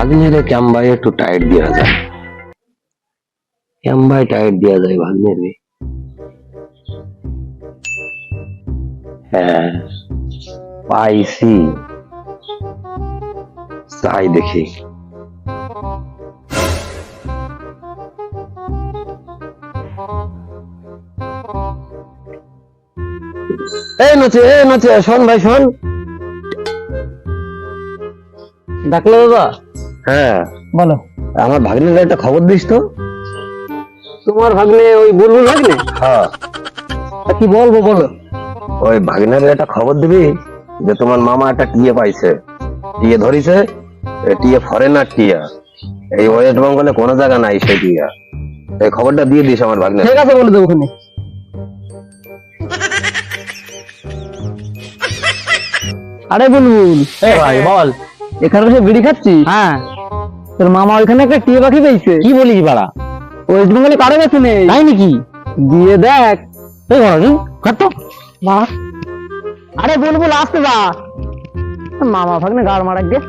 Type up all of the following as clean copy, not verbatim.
ভাগ্নের ক্যাম্বাই একটু টাইট দেওয়া যায়, ক্যাম্বাই টাইট দেওয়া যায় ভাগ্নের। হ্যাঁ পাইছি, তাই দেখি। এই নচে শোন ভাই শোন। ডাকলো বাবা? হ্যাঁ বলো। আমার ভাগ্নের একটা খবর দিস তো। তোমার ভাগ্নে ওই বুলবুল ভাগ্নে? হ্যাঁ কি বলবো বলো। ওই ভাগ্নের একটা খবর দিবি যে তোমার মামা একটা টিয়ে পাইছে, টিয়ে ধরিছে, টিয়ে ফরেনার টিয়া, এই ওয়েস্ট বেঙ্গলে কোনো জায়গা নাই সেই টিয়া। এই খবরটা দিয়ে দিস আমার ভাগ্নে। ঠিক আছে বলে দেবো ওখানে। আরে বুলবুল ভাই বল। এখানে বসে বিড়ি খাচ্ছিস? হ্যাঁ। তোর মামা ওইখানে একটা টিয়ে পাখি পেয়েছে। কি বলিস বাড়া? ওয়েস্ট বেঙ্গলে কারো কাছে নেই। তাই নাকি? দিয়ে দেখ। এই বল কত বাড়া। আরে বুলবুল আসতে যা, মামা ভাগ্নে গাড় মারা গে।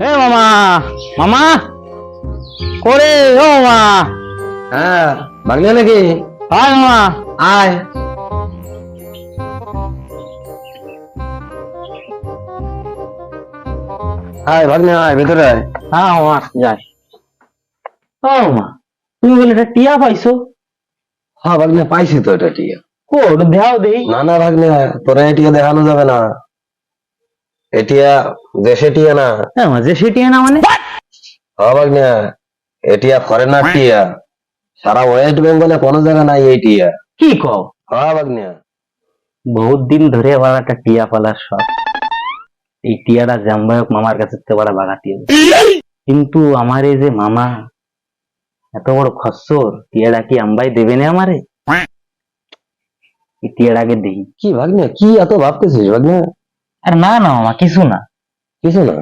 এ মামা, মামা করে ও মামা। হ্যাঁ ভাগ্নে নাকি? আয় মামা আয়। আয় ভাগ্নে আয়, ভেতরে আয়। হ্যাঁ মামা যাই। ও মামা তুমি বলে এটা টিয়া পাইছো? হ্যাঁ ভাগ্নে পাইছি তো এটা টিয়া। কো ওটা দেখাও দেই। না না ভাগ্নে, তোরা এটিয়া দেখানো যাবে না, এটিয়া দেশে টিয়া না। হ্যাঁ যে সে টিয়া না মানে? হ্যাঁ ভাগ্নে, এটিয়া ফরেনার টিয়া, সারা ওয়েস্ট বেঙ্গলে কোনো জায়গা নাই এই টিয়া। কি কও? হ্যাঁ ভাগ্নে। বহুত দিন ধরে আমার একটা টিয়া পালার শখ। এই টিয়াটা জাম্বায়ক মামার কাছে বড় বাগা টিয়া, কিন্তু আমার এই যে মামা এত বড় খচ্চর, টিয়াটা কি আম্বাই দেবে না আমারে? এই টিয়াটাকে দেখি। কি ভাগ্নে, কি এত ভাবতেছিস ভাগ্নে? আর না না মামা কিছু না। কিছু না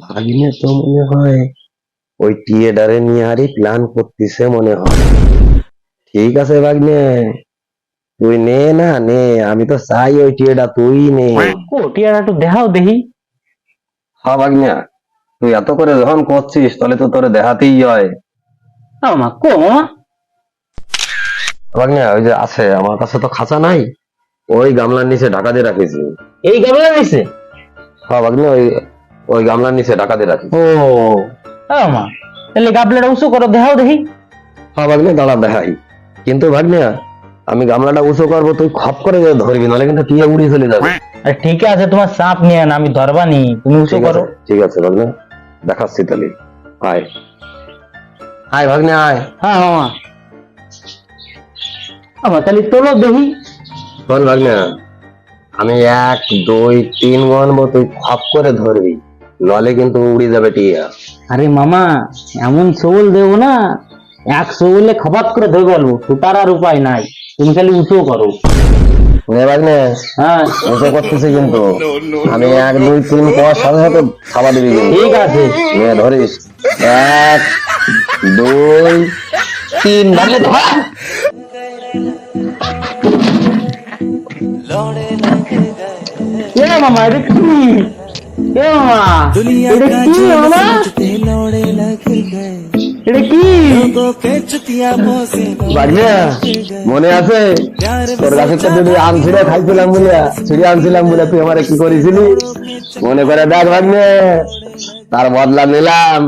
ভাগ্নে, তো মনে হয় ওই টিয়েডারে নিয়ে আরই প্ল্যান করতেছে মনে হয়। ঠিক আছে ভাগ্নে, তুই নে না নে, আমি তো চাই ওই টিয়েডা তুই নে। ও টিয়াটা একটু দেখাও দেখি। হ্যাঁ ভাগ্নে, তুই এত করে যখন করছিস তাহলে তো তোরে দেখাতেই হয়। মামা কো মামা? ভাগ্নে ওই যে আছে, আমার কাছে তো খাঁচা নাই, ওই গামলার নিচে ঢাকা দিয়ে রাখিছি। এই গামলা নিছে? হ্যাঁ ভাগ্নে, ওই ওই গামলার নিচে ঢাকা দিয়ে রাখিছি। ও মামা তাহলে গাবলাটা উঁচু করো দেখাও দেখি। হ্যাঁ ভাগ্নে দাঁড়া দেখাই, কিন্তু ভাগ্নে আমি গামলাটা উঁচু করবো, তুই খপ করে ধরবি, নাহলে কিন্তু টিয়া উড়িয়ে চলে যাবে। আরে ঠিক আছে তোমার চাপ নিয়ে না, আমি ধরবানি, তুমি উঁচু করো। ঠিক আছে ভাগ্নে, দেখাচ্ছি তাহলে। আয় আয় ভাগ্নে আয়। হ্যাঁ মামা। আমার তাহলে তোলো দেখি। শোন ভাগ্নে, আমি 1 2 3 গণবো, তুই খপ করে ধরবি, নলে কিন্তু উড়ে যাবে টিয়া। আরে মামা এমন সবল দেবো না, এক সবলে খপাত করে ধরে গেল, ছুটার আর উপায় নাই, তুমি খালি উঁচু করো। ভাগ্নে হ্যাঁ উঁচু করতেছি, কিন্তু আমি 1 2 3 করার সাথে সাথে খাবার দিবি কিন্তু। ঠিক আছে। নে ধরিস, 1 2 3 ভাগ্নে ধর। এ মামা এটা কি? এ মামা এটা কি মামা? এটা কি? ভাগ্নে মনে আছে তোর কাছে তো যদি আম ছিঁড়ে খাইছিলাম বলিয়া, ছিঁড়ে আনছিলাম বলে তুই আমার কি করেছিলি? মনে করে দেখ ভাগ্নে, তার বদলা নিলাম।